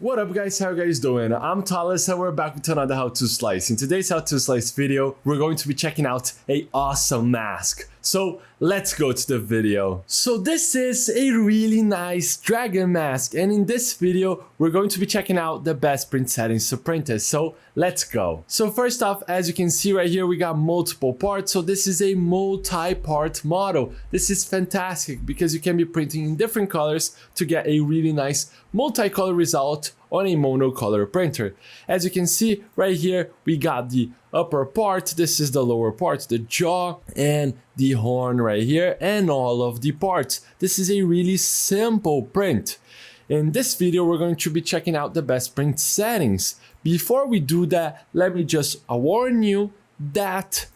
What up guys, how are you guys doing? I'm Talis and we're back with another how to slice. In today's how to slice video, we're going to be checking out a awesome mask. So let's go to the video. So this is a really nice dragon mask, and in this video we're going to be checking out the best print settings to print it. So let's go. So first off, as you can see right here, we got multiple parts. So this is a multi-part model. This is fantastic because you can be printing in different colors to get a really nice multicolor result on a monocolor printer. As you can see right here, we got the upper part, this is the lower part, the jaw and the horn right here, and all of the parts. This is a really simple print. In this video, we're going to be checking out the best print settings. Before we do that, let me just warn you that,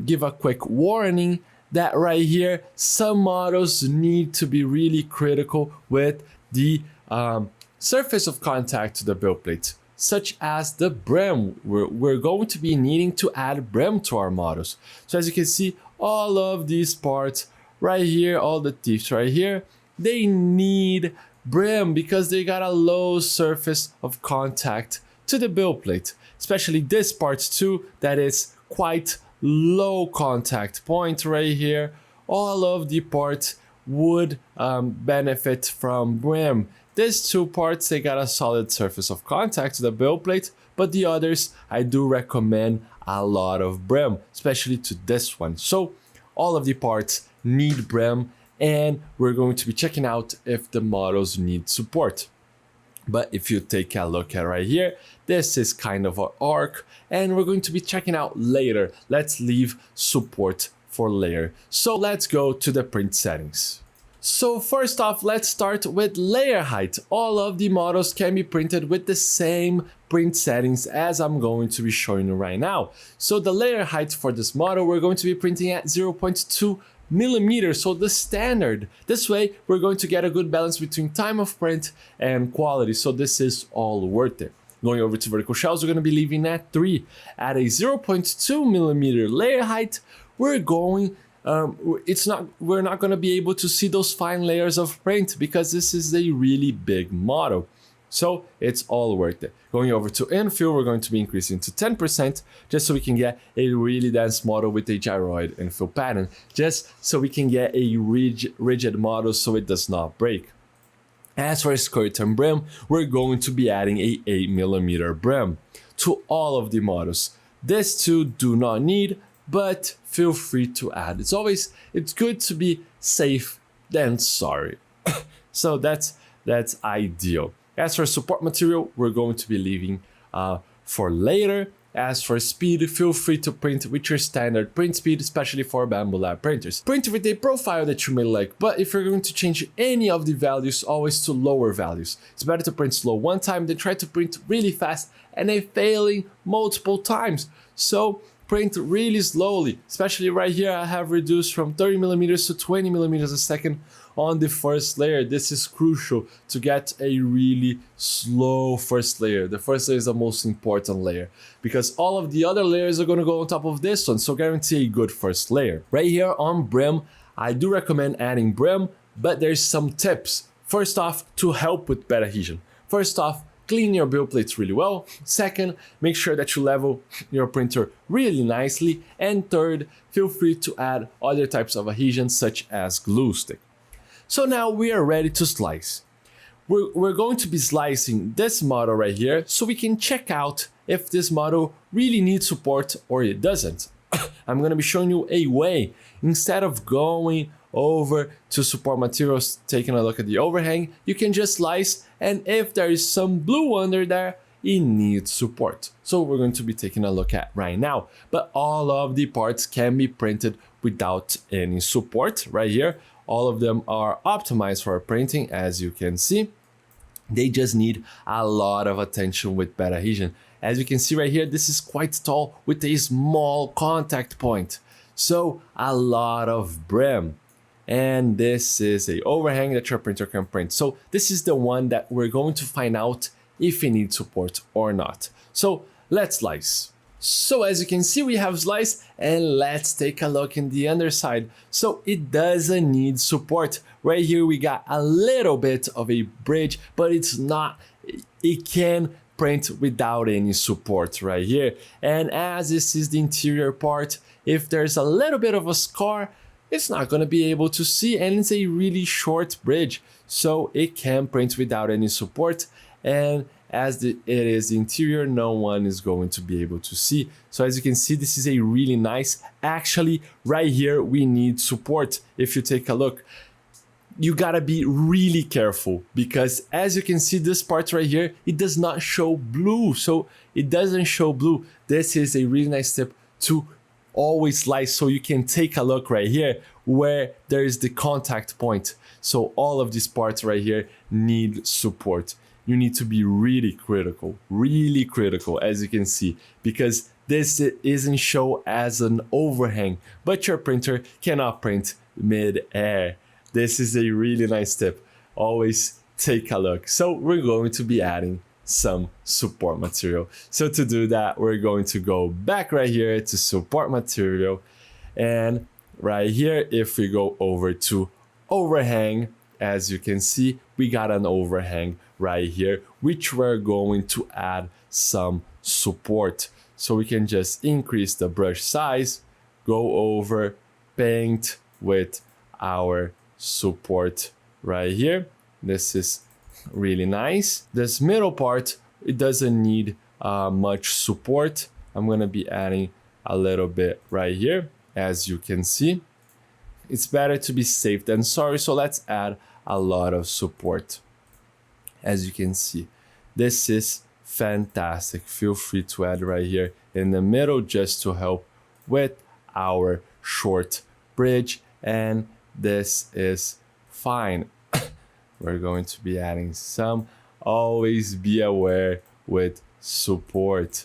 give a quick warning that right here, some models need to be really critical with the surface of contact to the build plate, such as the brim. We're going to be needing to add brim to our models. So as you can see, all of these parts right here, all the teeth right here, they need brim because they got a low surface of contact to the build plate, especially this part too, that is quite low contact point right here. All of the parts would benefit from brim. These two parts, they got a solid surface of contact to the build plate, but the others, I do recommend a lot of brim, especially to this one. So all of the parts need brim, and we're going to be checking out if the models need support. But if you take a look at right here, this is kind of an arc, and we're going to be checking out later. Let's leave support for layer. So let's go to the print settings. So first off, let's start with layer height. All of the models can be printed with the same print settings as I'm going to be showing you right now. So the layer height for this model, we're going to be printing at 0.2 millimeters, so the standard. This way, we're going to get a good balance between time of print and quality, so this is all worth it. Going over to vertical shelves, we're going to be leaving at 3. At a 0.2 millimeter layer height, we're not going to be able to see those fine layers of print because this is a really big model. So it's all worth it. Going over to infill, we're going to be increasing to 10% just so we can get a really dense model with a gyroid infill pattern, just so we can get a rigid model so it does not break. As for skirt and brim, we're going to be adding a 8mm brim to all of the models. These two do not need, but feel free to add. It's good to be safe than sorry. So that's ideal. As for support material, we're going to be leaving for later. As for speed, feel free to print with your standard print speed, especially for Bambu Lab printers. Print with a profile that you may like, but if you're going to change any of the values, always to lower values. It's better to print slow one time than try to print really fast and then failing multiple times. So print really slowly, especially right here. I have reduced from 30mm to 20mm a second on the first layer. This is crucial to get a really slow first layer. The first layer is the most important layer because all of the other layers are going to go on top of this one, so guarantee a good first layer. Right here on brim, I do recommend adding brim, but there's some tips. First off, to help with bed adhesion. First off, clean your build plates really well. Second, make sure that you level your printer really nicely. And third, feel free to add other types of adhesion such as glue stick. So now we are ready to slice. We're going to be slicing this model right here so we can check out if this model really needs support or it doesn't. I'm going to be showing you a way. Instead of going over to support materials, taking a look at the overhang, you can just slice, and if there is some blue under there, it needs support. So we're going to be taking a look at right now. But all of the parts can be printed without any support right here. All of them are optimized for printing, as you can see. They just need a lot of attention with bed adhesion. As you can see right here, this is quite tall with a small contact point. So a lot of brim. And this is a overhang that your printer can print. So this is the one that we're going to find out if it needs support or not. So let's slice. So as you can see, we have slice, and let's take a look in the underside. So it doesn't need support. Right here we got a little bit of a bridge, but it's not it can print without any support right here. And as this is the interior part, if there's a little bit of a scar, it's not going to be able to see, and it's a really short bridge, so it can print without any support. And as it is the interior, no one is going to be able to see. So as you can see, this is a really nice, actually right here we need support. If you take a look, you gotta be really careful, because as you can see, this part right here, it does not show blue. So it doesn't show blue. This is a really nice tip to always slice, so you can take a look right here where there is the contact point. So all of these parts right here need support. You need to be really critical, as you can see, because this isn't shown as an overhang, but your printer cannot print mid-air. This is a really nice tip. Always take a look. So we're going to be adding some support material. So to do that, we're going to go back right here to support material. And right here, if we go over to overhang, as you can see, we got an overhang right here, which we're going to add some support. So we can just increase the brush size, go over, paint with our support right here. This is really nice. This middle part, it doesn't need much support. I'm gonna be adding a little bit right here. As you can see, it's better to be safe than sorry, so let's add a lot of support. As you can see, this is fantastic. Feel free to add right here in the middle just to help with our short bridge, and this is fine. We're going to be adding some. Always be aware with support.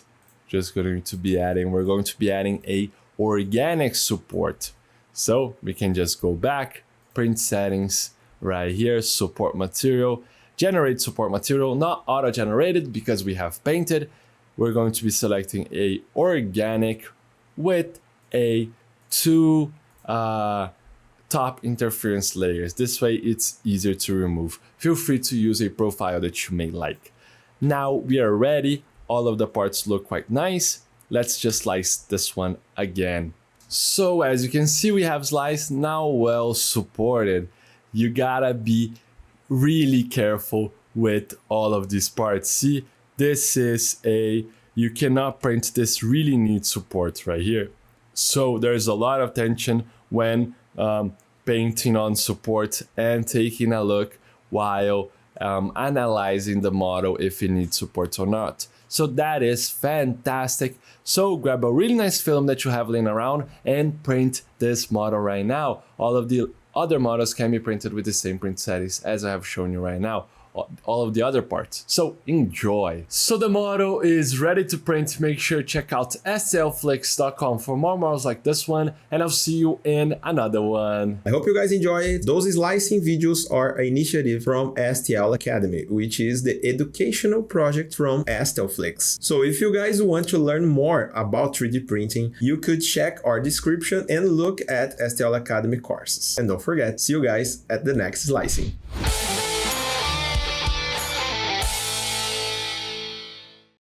We're going to be adding a organic support. So we can just go back, print settings right here, support material, generate support material, not auto-generated because we have painted. We're going to be selecting a organic with a 2 top interference layers. This way it's easier to remove. Feel free to use a profile that you may like. Now we are ready. All of the parts look quite nice. Let's just slice this one again. So as you can see, we have sliced, now well supported. You gotta be really careful with all of these parts. See, this is you cannot print, this really needs support right here. So there's a lot of tension when painting on support and taking a look while analyzing the model if it needs support or not. So that is fantastic. So grab a really nice film that you have laying around and print this model right now. All of the other models can be printed with the same print settings as I have shown you right now. All of the other parts. So enjoy. So the model is ready to print. Make sure to check out stlflix.com for more models like this one, and I'll see you in another one. I hope you guys enjoy it. Those slicing videos are an initiative from STL Academy, which is the educational project from STLFlix. So if you guys want to learn more about 3D printing, you could check our description and look at STL Academy courses. And don't forget, see you guys at the next slicing.